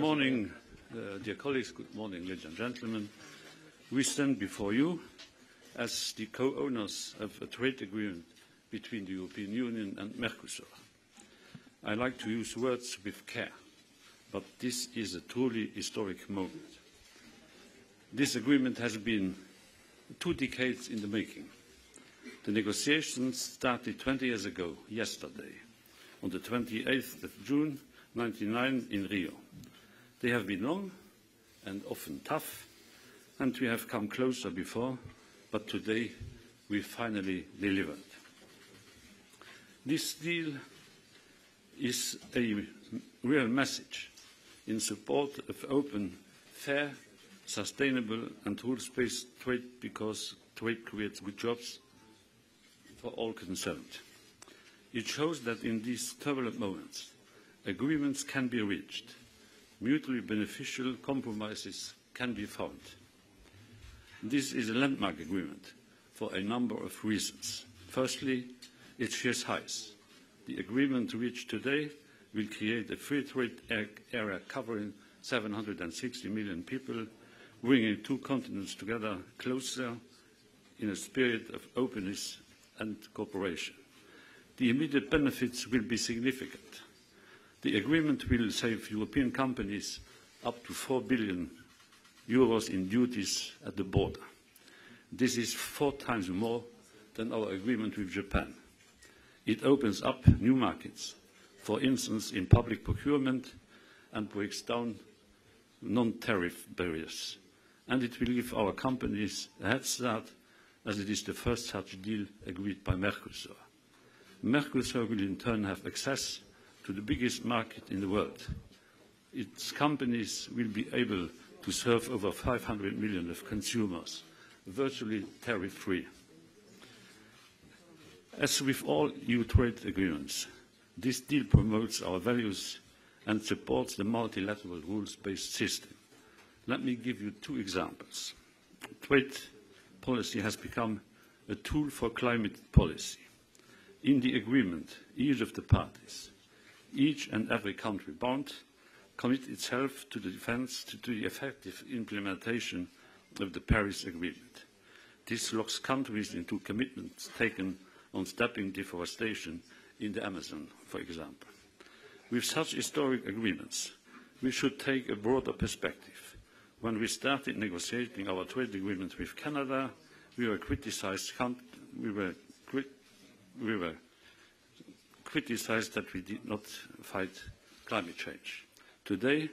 morning, dear colleagues. Good morning, ladies and gentlemen. We stand before you as the co-owners of a trade agreement between the European Union and Mercosur. I like to use words with care, but this is a truly historic moment. This agreement has been 2 decades in the making. The negotiations started 20 years ago, yesterday, on the 28th of June 1999 in Rio. They have been long and often tough, and we have come closer before, but today we finally delivered. This deal is a real message in support of open, fair, sustainable and rules-based trade, because trade creates good jobs for all concerned. It shows that in these turbulent moments, agreements can be reached, mutually beneficial compromises can be found. This is a landmark agreement for a number of reasons. Firstly, it shares highs. The agreement reached today will create a free trade area covering 760 million people, bringing 2 continents together closer in a spirit of openness and cooperation. The immediate benefits will be significant. The agreement will save European companies up to 4 billion euros in duties at the border. This is 4 times more than our agreement with Japan. It opens up new markets, for instance in public procurement, and breaks down non-tariff barriers. And it will give our companies a head start, as it is the first such deal agreed by Mercosur. Mercosur will in turn have access to the biggest market in the world. Its companies will be able to serve over 500 million of consumers, virtually tariff-free. As with all EU trade agreements, this deal promotes our values and supports the multilateral rules-based system. Let me give you 2 examples. Trade policy has become a tool for climate policy. In the agreement, each of the parties, each and every country bound, commit itself to the effective implementation of the Paris Agreement. This locks countries into commitments taken on stopping deforestation in the Amazon, for example. With such historic agreements, we should take a broader perspective. When we started negotiating our trade agreement with Canada, we were criticized that we did not fight climate change. Today,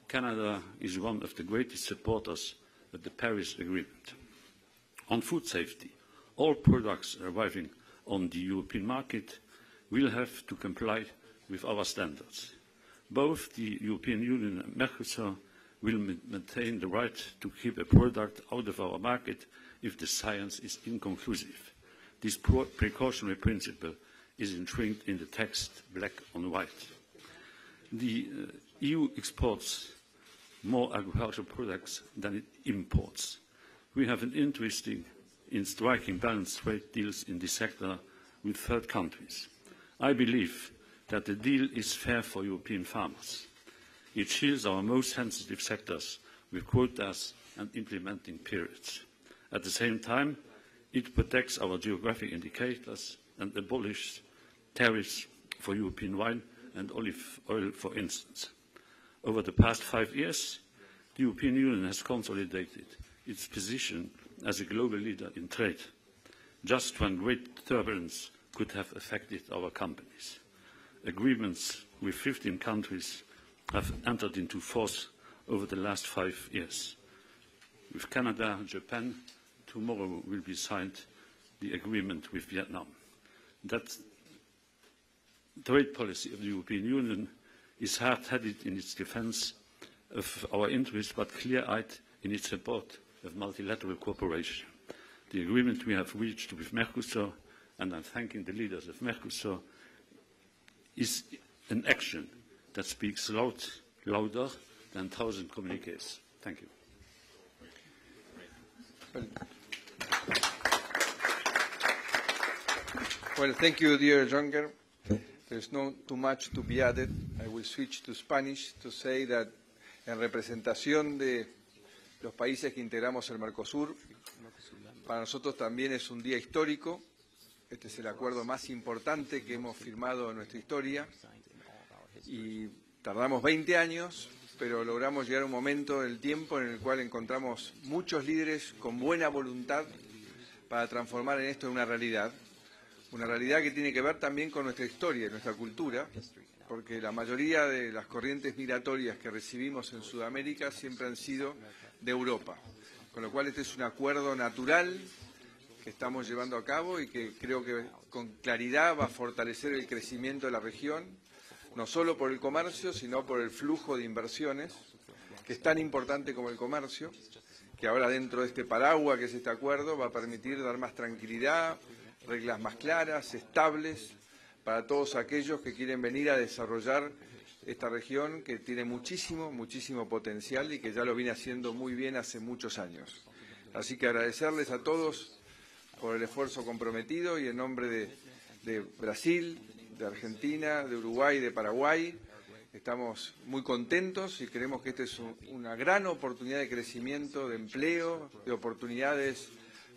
Canada is one of the greatest supporters of the Paris Agreement. On food safety, all products arriving on the European market will have to comply with our standards. Both the European Union and Mercosur will maintain the right to keep a product out of our market if the science is inconclusive. This precautionary principle is enshrined in the text, black on white. The EU exports more agricultural products than it imports. We have an interest in striking balanced trade deals in this sector with third countries. I believe that the deal is fair for European farmers. It shields our most sensitive sectors with quotas and implementing periods. At the same time, it protects our geographic indicators and abolishes tariffs for European wine and olive oil, for instance. Over the past 5 years, the European Union has consolidated its position as a global leader in trade, just when great turbulence could have affected our companies. Agreements with 15 countries have entered into force over the last 5 years. With Canada and Japan, tomorrow will be signed the agreement with Vietnam. That trade policy of the European Union is hard-headed in its defence of our interests, but clear-eyed in its support of multilateral cooperation. The agreement we have reached with Mercosur, and I'm thanking the leaders of Mercosur, is an action that speaks louder than 1,000 communiques. Thank you. Well, thank you, dear Juncker. There's not too much to be added. I will switch to Spanish to say that en representación de los países que integramos el Mercosur. Para nosotros también es un día histórico. Este es el acuerdo más importante que hemos firmado en nuestra historia y tardamos 20 años, pero logramos llegar a un momento del tiempo en el cual encontramos muchos líderes con buena voluntad para transformar en esto en una realidad que tiene que ver también con nuestra historia y nuestra cultura, porque la mayoría de las corrientes migratorias que recibimos en Sudamérica siempre han sido de Europa, con lo cual este es un acuerdo natural que estamos llevando a cabo y que creo que con claridad va a fortalecer el crecimiento de la región, no solo por el comercio, sino por el flujo de inversiones, que es tan importante como el comercio, que ahora dentro de este paraguas que es este acuerdo va a permitir dar más tranquilidad, reglas más claras, estables, para todos aquellos que quieren venir a desarrollar esta región que tiene muchísimo potencial y que ya lo viene haciendo muy bien hace muchos años. Así que agradecerles a todos por el esfuerzo comprometido y en nombre de Brasil, de Argentina, de Uruguay y de Paraguay, estamos muy contentos y creemos que esta es una gran oportunidad de crecimiento, de empleo, de oportunidades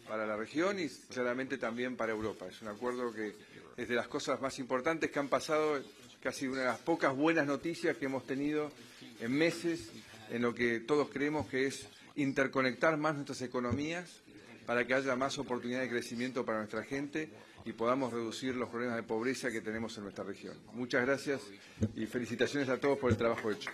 para la región y claramente también para Europa. Es un acuerdo que es de las cosas más importantes que han pasado, casi una de las pocas buenas noticias que hemos tenido en meses, en lo que todos creemos que es interconectar más nuestras economías para que haya más oportunidad de crecimiento para nuestra gente y podamos reducir los problemas de pobreza que tenemos en nuestra región. Muchas gracias y felicitaciones a todos por el trabajo hecho.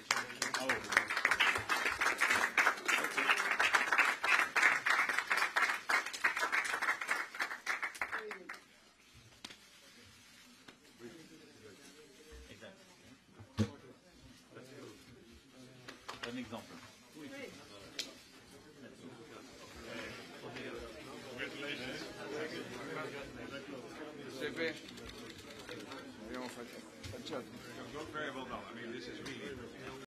Very well done. I mean, this is really